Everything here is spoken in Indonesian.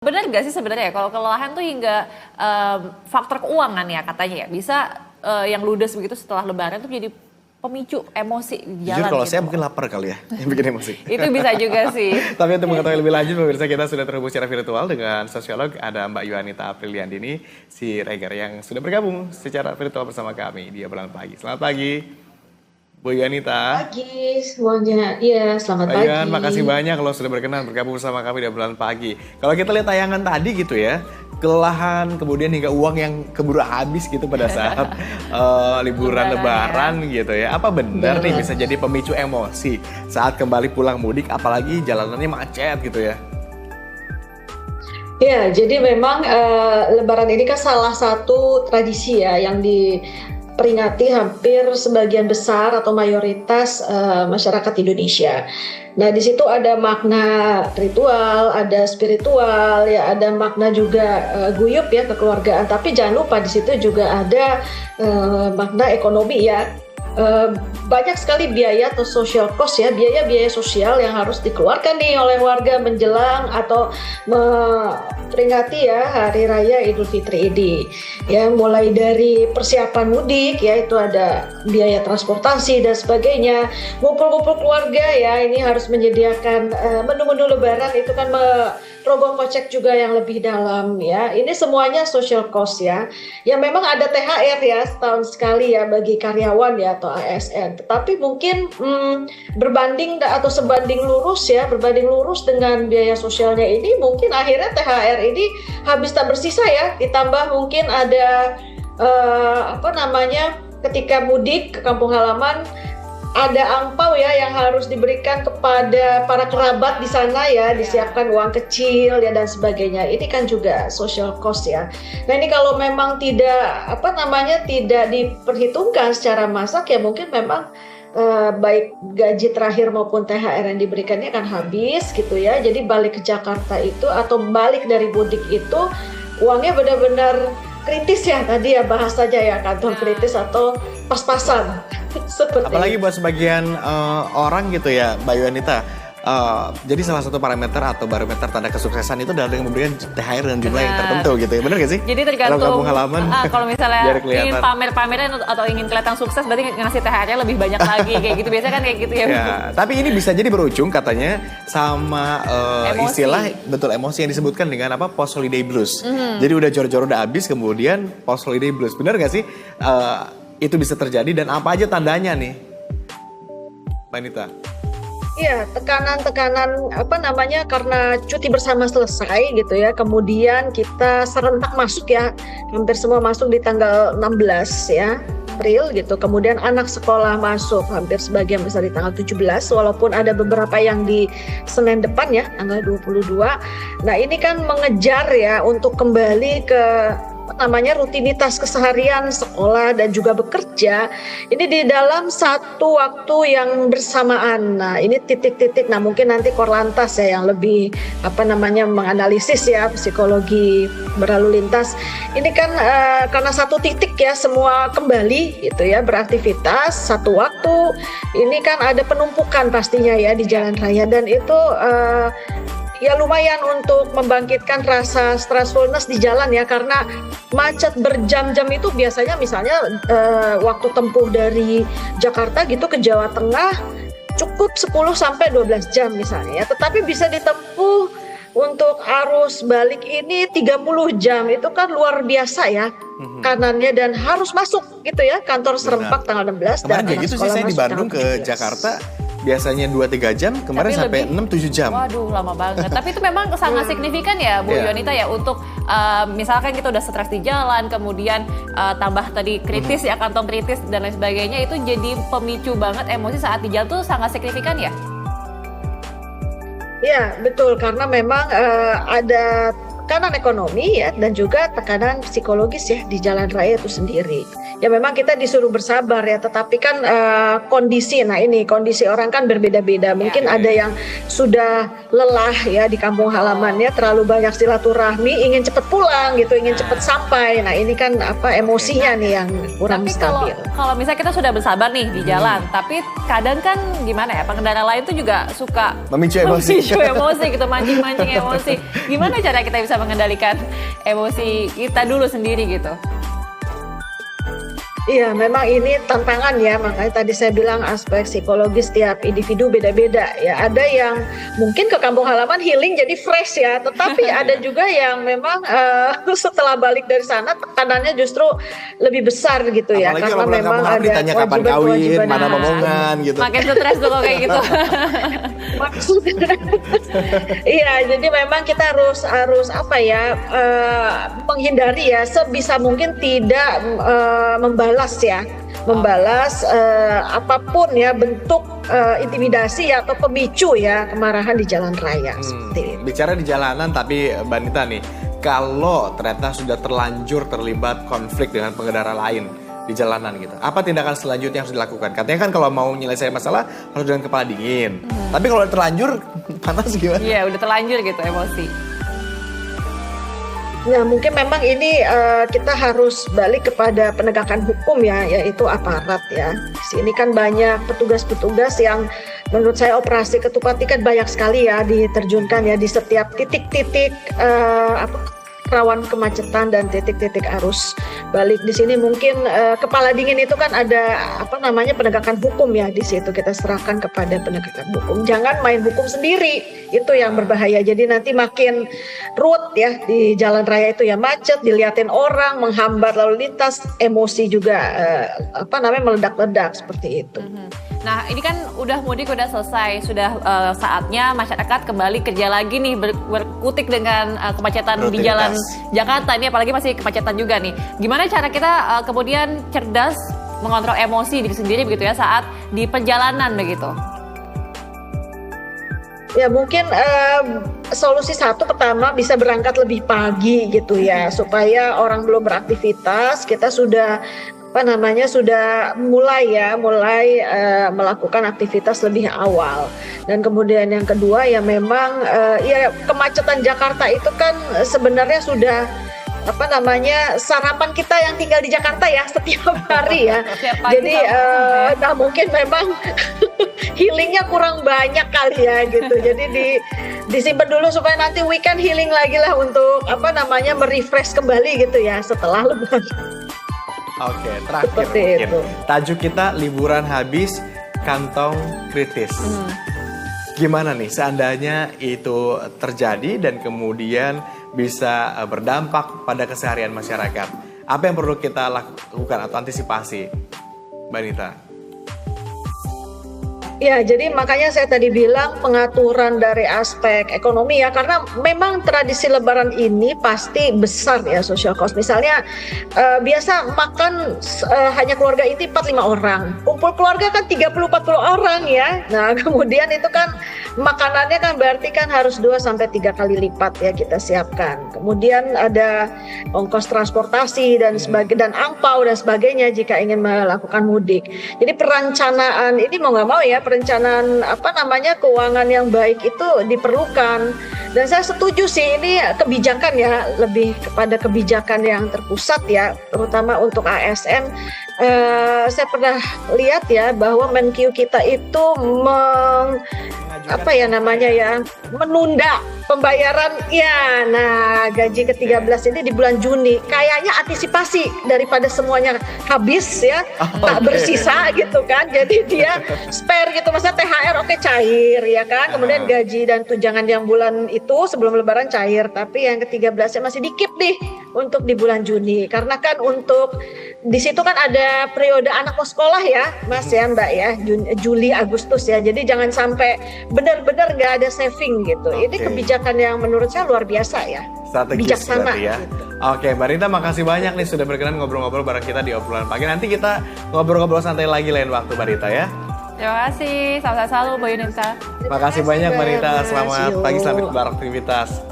Benar nggak sih sebenarnya kalau kelelahan tuh hingga faktor keuangan ya katanya ya bisa yang ludes begitu setelah lebaran tuh jadi pemicu emosi di jalan. Jujur kalau gitu. saya mungkin lapar kali ya yang bikin emosi. Itu bisa juga sih. Tapi untuk mengetahui lebih lanjut pemirsa kita sudah terhubung secara virtual dengan sosiolog ada Mbak Yuanita Apriliandini si Reger yang sudah bergabung secara virtual bersama kami di Obrolan Pagi. Selamat pagi Bu Yuanita. Pagi semuanya, iya selamat Mbak pagi. Yuan, makasih banyak kalau sudah berkenan bergabung bersama kami di Obrolan Pagi. Kalau kita lihat tayangan tadi gitu ya, kelelahan kemudian hingga uang yang keburu habis gitu pada saat liburan lebaran gitu ya. Apa benar nih bisa jadi pemicu emosi saat kembali pulang mudik apalagi jalanannya macet gitu ya? Ya, jadi memang Lebaran ini kan salah satu tradisi ya yang diperingati hampir sebagian besar atau mayoritas masyarakat Indonesia. Nah, di situ ada makna ritual, ada spiritual, ya ada makna juga guyup ya kekeluargaan. Tapi jangan lupa di situ juga ada makna ekonomi ya. Banyak sekali biaya atau social cost ya, biaya-biaya sosial yang harus dikeluarkan nih oleh warga menjelang atau memperingati ya Hari Raya Idul Fitri ini. Ya, mulai dari persiapan mudik ya itu ada biaya transportasi dan sebagainya. Ngumpul-ngumpul keluarga ya ini harus menyediakan menu-menu lebaran itu kan rogoh kocek juga yang lebih dalam ya. Ini semuanya social cost ya. Ya memang ada THR ya setahun sekali ya bagi karyawan ya atau ASN. Tetapi mungkin berbanding atau sebanding lurus ya, berbanding lurus dengan biaya sosialnya ini mungkin akhirnya THR ini habis tak bersisa ya. Ditambah mungkin ada ketika mudik ke kampung halaman ada angpau ya yang harus diberikan kepada para kerabat di sana ya, disiapkan uang kecil ya dan sebagainya. Ini kan juga social cost ya. Nah, ini kalau memang tidak tidak diperhitungkan secara masak ya mungkin memang baik gaji terakhir maupun THR yang diberikannya akan habis gitu ya. Jadi balik ke Jakarta itu atau balik dari mudik itu uangnya benar-benar kritis ya, tadi ya bahas saja ya kantong kritis atau pas-pasan. Apalagi buat sebagian orang gitu ya Mbak Yuanita, jadi salah satu parameter atau barometer tanda kesuksesan itu adalah dengan memberikan THR dengan jumlah yang tertentu gitu ya, benar gak sih? Jadi tergantung kalau kampung halaman kalau misalnya ingin pamer-pameran atau ingin kelihatan sukses berarti ngasih THR-nya lebih banyak lagi kayak gitu, biasanya kan kayak gitu ya. Ya, tapi ini bisa jadi berujung katanya sama istilah betul emosi yang disebutkan dengan apa, post holiday blues. Jadi udah jor-jor udah habis kemudian post holiday blues, benar gak sih? Itu bisa terjadi dan apa aja tandanya nih, Mbak Nita? Iya, tekanan karena cuti bersama selesai gitu ya. Kemudian kita serentak masuk ya. Hampir semua masuk di tanggal 16 ya, April gitu. Kemudian anak sekolah masuk hampir sebagian besar di tanggal 17 walaupun ada beberapa yang di Senin depan ya, tanggal 22. Nah, ini kan mengejar ya untuk kembali ke rutinitas keseharian sekolah dan juga bekerja ini di dalam satu waktu yang bersamaan. Nah, ini titik-titik. Nah, mungkin nanti Korlantas ya yang lebih menganalisis ya psikologi berlalu lintas. Ini kan karena satu titik ya semua kembali gitu ya beraktivitas satu waktu. Ini kan ada penumpukan pastinya ya di jalan raya dan itu ya lumayan untuk membangkitkan rasa stressfulness di jalan ya karena macet berjam-jam itu biasanya misalnya waktu tempuh dari Jakarta gitu ke Jawa Tengah cukup 10 sampai 12 jam misalnya ya, tetapi bisa ditempuh untuk arus balik ini 30 jam. Itu kan luar biasa ya kanannya dan harus masuk gitu ya kantor serempak tanggal 16 kemarin kayak gitu sih saya di Bandung ke Jakarta biasanya 2-3 jam, kemarin sampai 6-7 jam. Waduh, lama banget. Tapi itu memang sangat signifikan ya Bu Yuanita ya untuk misalkan kita udah stres di jalan, kemudian tambah tadi kritis ya, kantong kritis dan lain sebagainya, itu jadi pemicu banget emosi saat di jalan tuh sangat signifikan ya? Iya, betul. Karena memang ada tekanan ekonomi ya, dan juga tekanan psikologis ya di jalan raya itu sendiri. Ya memang kita disuruh bersabar ya, tetapi kan kondisi orang kan berbeda-beda. Mungkin ada yang sudah lelah ya di kampung halamannya, terlalu banyak silaturahmi, ingin cepat pulang gitu, ingin cepat sampai. Nah ini kan emosinya nih yang kurang stabil. Kalau misalnya kita sudah bersabar nih di jalan, tapi kadang kan gimana ya, pengendara lain tuh juga suka memicu emosi gitu, mancing emosi. Gimana cara kita bisa mengendalikan emosi kita dulu sendiri gitu? Iya, memang ini tantangan ya, makanya tadi saya bilang aspek psikologis tiap individu beda-beda ya. Ada yang mungkin ke kampung halaman healing jadi fresh ya, tetapi ada juga yang memang setelah balik dari sana tekanannya justru lebih besar gitu ya. Apalagi karena memang ada ditanya kapan kawin, mana momongan gitu. Makin stres tuh kayak gitu. Maksudnya, iya, jadi memang kita harus menghindari ya sebisa mungkin tidak membalas apapun ya bentuk intimidasi ya, atau pemicu ya kemarahan di jalan raya. Seperti itu. Bicara di jalanan, tapi Mbak Nita nih, kalau ternyata sudah terlanjur terlibat konflik dengan pengendara lain di jalanan gitu, apa tindakan selanjutnya yang harus dilakukan? Katanya kan kalau mau menyelesaikan masalah harus dengan kepala dingin. Tapi kalau terlanjur panas gimana? Iya, udah terlanjur gitu emosi. Ya mungkin memang ini kita harus balik kepada penegakan hukum ya, yaitu aparat ya. Di sini kan banyak petugas-petugas yang menurut saya operasi ketupat ikan banyak sekali ya diterjunkan ya di setiap titik-titik rawan kemacetan dan titik-titik arus balik. Di sini mungkin kepala dingin itu kan ada penegakan hukum ya, di situ kita serahkan kepada penegakan hukum. Jangan main hukum sendiri, itu yang berbahaya. Jadi nanti makin ruwet ya di jalan raya itu ya, macet, diliatin orang, menghambat lalu lintas, emosi juga meledak-ledak seperti itu. Nah ini kan udah mudik, udah selesai, sudah saatnya masyarakat kembali kerja lagi nih, berkutik dengan kemacetan di jalan Jakarta ini, apalagi masih kemacetan juga nih. Gimana cara kita kemudian cerdas mengontrol emosi diri sendiri begitu ya saat di perjalanan begitu? Ya mungkin solusi satu pertama bisa berangkat lebih pagi gitu ya, supaya orang belum beraktivitas kita sudah mulai melakukan aktivitas lebih awal. Dan kemudian yang kedua ya memang kemacetan Jakarta itu kan sebenarnya sudah sarapan kita yang tinggal di Jakarta ya setiap hari ya. Jadi mungkin memang healingnya kurang banyak kali ya gitu. Jadi disimpan dulu supaya nanti weekend healing lagi lah untuk merefresh kembali gitu ya setelah lebaran. Oke, terakhir seperti mungkin itu. Tajuk kita liburan habis, kantong kritis. Gimana nih seandainya itu terjadi dan kemudian bisa berdampak pada keseharian masyarakat? Apa yang perlu kita lakukan atau antisipasi, Mbak Nita? Ya, jadi makanya saya tadi bilang pengaturan dari aspek ekonomi ya, karena memang tradisi lebaran ini pasti besar ya social cost. Misalnya biasa makan hanya keluarga inti 4-5 orang, kumpul keluarga kan 30-40 orang ya. Nah kemudian itu kan makanannya kan berarti kan harus 2-3 kali lipat ya kita siapkan. Kemudian ada ongkos transportasi dan angpau dan sebagainya jika ingin melakukan mudik. Jadi perencanaan ini mau nggak mau ya, perencanaan keuangan yang baik itu diperlukan. Dan saya setuju sih ini kebijakan ya, lebih kepada kebijakan yang terpusat ya, terutama untuk ASN. Saya pernah lihat ya bahwa Menkyu kita itu menunda pembayaran ya. Nah, gaji ke-13 ini di bulan Juni. Kayaknya antisipasi daripada semuanya habis ya, tak bersisa gitu kan. Jadi dia spare gitu, maksudnya THR oke cair ya kan. Kemudian gaji dan tunjangan yang bulan itu sebelum lebaran cair, tapi yang ke-13-nya masih dikip nih untuk di bulan Juni. Karena kan untuk di situ kan ada periode anak mau sekolah ya, Mas ya, Mbak ya, Juli Agustus ya. Jadi jangan sampai benar-benar nggak ada saving gitu. Ini kebijakan yang menurut saya luar biasa ya. Strategis bijaksana ya. gitu. Oke, Mbak Rita, makasih banyak nih sudah berkenan ngobrol-ngobrol bareng kita di obrolan pagi. Nanti kita ngobrol-ngobrol santai lagi lain waktu, Mbak Rita ya. Terima kasih, selamat selalu Bu Yunita. Makasih banyak Mbak Rita, selamat pagi, selamat beraktivitas.